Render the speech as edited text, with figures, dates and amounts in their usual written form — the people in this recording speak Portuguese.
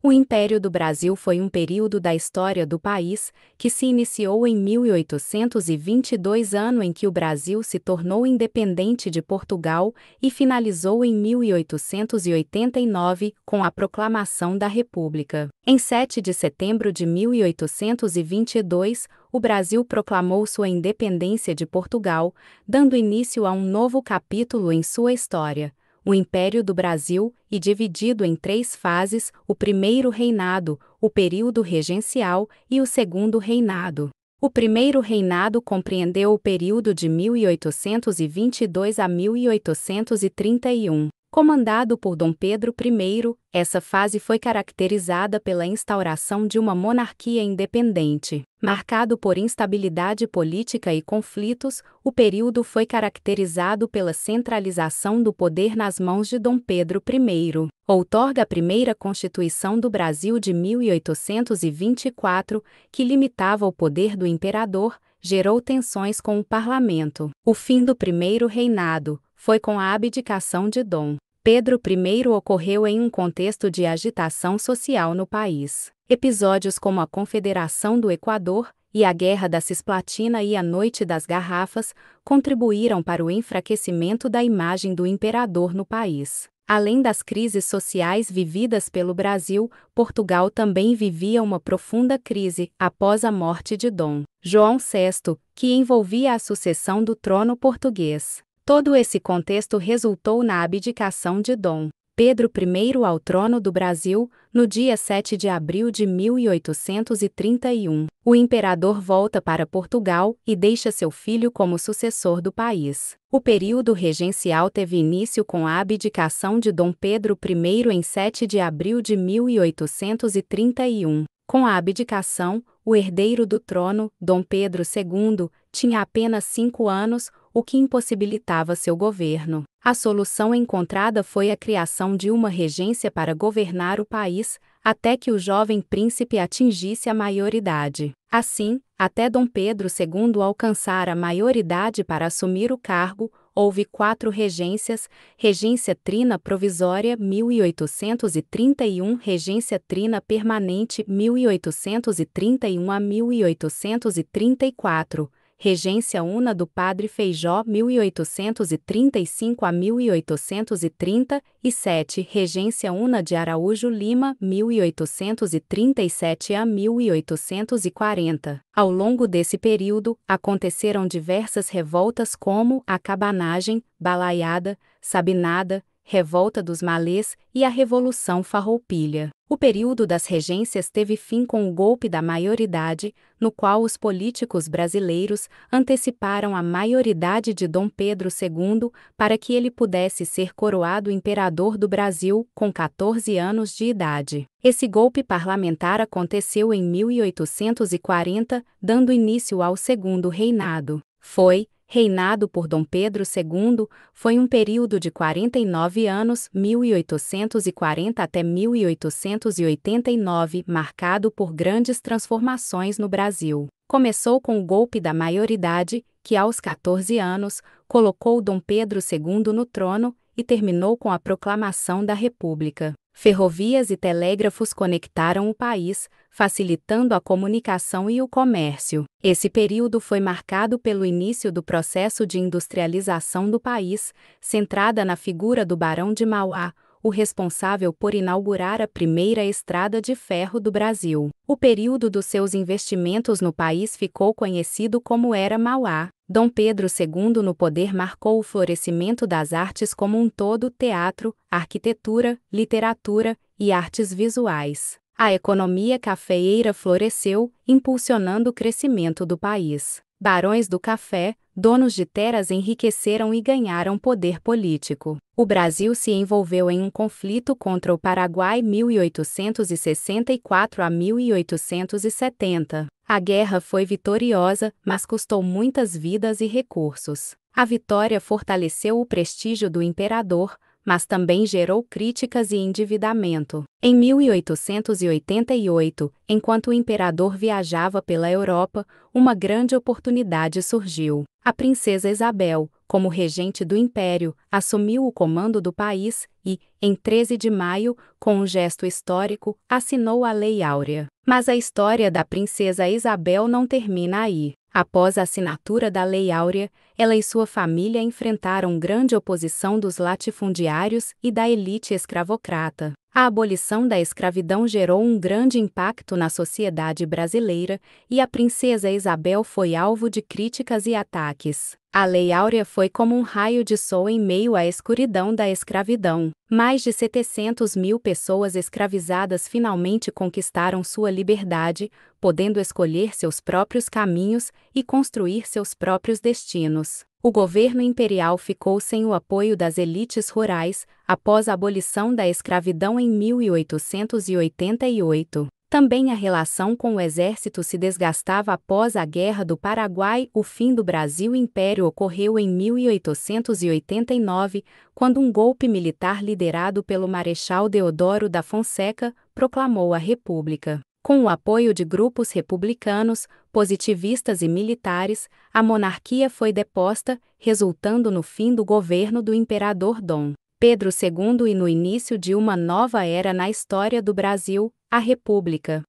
O Império do Brasil foi um período da história do país, que se iniciou em 1822, ano em que o Brasil se tornou independente de Portugal, e finalizou em 1889, com a proclamação da República. Em 7 de setembro de 1822, o Brasil proclamou sua independência de Portugal, dando início a um novo capítulo em sua história. O Império do Brasil, e dividido em 3 fases: o primeiro reinado, o período regencial e o segundo reinado. O primeiro reinado compreendeu o período de 1822 a 1831. Comandado por Dom Pedro I, essa fase foi caracterizada pela instauração de uma monarquia independente. Marcado por instabilidade política e conflitos, o período foi caracterizado pela centralização do poder nas mãos de Dom Pedro I. Outorga a primeira Constituição do Brasil de 1824, que limitava o poder do imperador, gerou tensões com o parlamento. O fim do primeiro reinado foi com a abdicação de Dom Pedro I ocorreu em um contexto de agitação social no país. Episódios como a Confederação do Equador e a Guerra da Cisplatina e a Noite das Garrafas contribuíram para o enfraquecimento da imagem do imperador no país. Além das crises sociais vividas pelo Brasil, Portugal também vivia uma profunda crise após a morte de Dom João VI, que envolvia a sucessão do trono português. Todo esse contexto resultou na abdicação de Dom Pedro I ao trono do Brasil, no dia 7 de abril de 1831. O imperador volta para Portugal e deixa seu filho como sucessor do país. O período regencial teve início com a abdicação de Dom Pedro I em 7 de abril de 1831. Com a abdicação, o herdeiro do trono, Dom Pedro II, tinha apenas 5 anos, o que impossibilitava seu governo. A solução encontrada foi a criação de uma regência para governar o país, até que o jovem príncipe atingisse a maioridade. Assim, até Dom Pedro II alcançar a maioridade para assumir o cargo, houve 4 regências: Regência Trina Provisória 1831, Regência Trina Permanente 1831 a 1834, Regência Una do Padre Feijó 1835 a 1837, Regência Una de Araújo Lima 1837 a 1840. Ao longo desse período, aconteceram diversas revoltas como a Cabanagem, Balaiada, Sabinada, Revolta dos Malês e a Revolução Farroupilha. O período das regências teve fim com o golpe da maioridade, no qual os políticos brasileiros anteciparam a maioridade de Dom Pedro II para que ele pudesse ser coroado imperador do Brasil com 14 anos de idade. Esse golpe parlamentar aconteceu em 1840, dando início ao segundo reinado. Reinado por Dom Pedro II, foi um período de 49 anos, 1840 até 1889, marcado por grandes transformações no Brasil. Começou com o golpe da maioridade, que aos 14 anos, colocou Dom Pedro II no trono, e terminou com a proclamação da República. Ferrovias e telégrafos conectaram o país, facilitando a comunicação e o comércio. Esse período foi marcado pelo início do processo de industrialização do país, centrada na figura do Barão de Mauá, o responsável por inaugurar a primeira estrada de ferro do Brasil. O período dos seus investimentos no país ficou conhecido como Era Mauá. Dom Pedro II no poder marcou o florescimento das artes como um todo: teatro, arquitetura, literatura e artes visuais. A economia cafeeira floresceu, impulsionando o crescimento do país. Barões do café, donos de terras, enriqueceram e ganharam poder político. O Brasil se envolveu em um conflito contra o Paraguai 1864 a 1870. A guerra foi vitoriosa, mas custou muitas vidas e recursos. A vitória fortaleceu o prestígio do imperador, mas também gerou críticas e endividamento. Em 1888, enquanto o imperador viajava pela Europa, uma grande oportunidade surgiu. A princesa Isabel, como regente do Império, assumiu o comando do país e, em 13 de maio, com um gesto histórico, assinou a Lei Áurea. Mas a história da princesa Isabel não termina aí. Após a assinatura da Lei Áurea, ela e sua família enfrentaram grande oposição dos latifundiários e da elite escravocrata. A abolição da escravidão gerou um grande impacto na sociedade brasileira e a princesa Isabel foi alvo de críticas e ataques. A Lei Áurea foi como um raio de sol em meio à escuridão da escravidão. Mais de 700 mil pessoas escravizadas finalmente conquistaram sua liberdade, podendo escolher seus próprios caminhos e construir seus próprios destinos. O governo imperial ficou sem o apoio das elites rurais após a abolição da escravidão em 1888. Também a relação com o exército se desgastava após a Guerra do Paraguai. O fim do Brasil Império ocorreu em 1889, quando um golpe militar liderado pelo Marechal Deodoro da Fonseca proclamou a República. Com o apoio de grupos republicanos, positivistas e militares, a monarquia foi deposta, resultando no fim do governo do imperador Dom Pedro II e no início de uma nova era na história do Brasil, a República.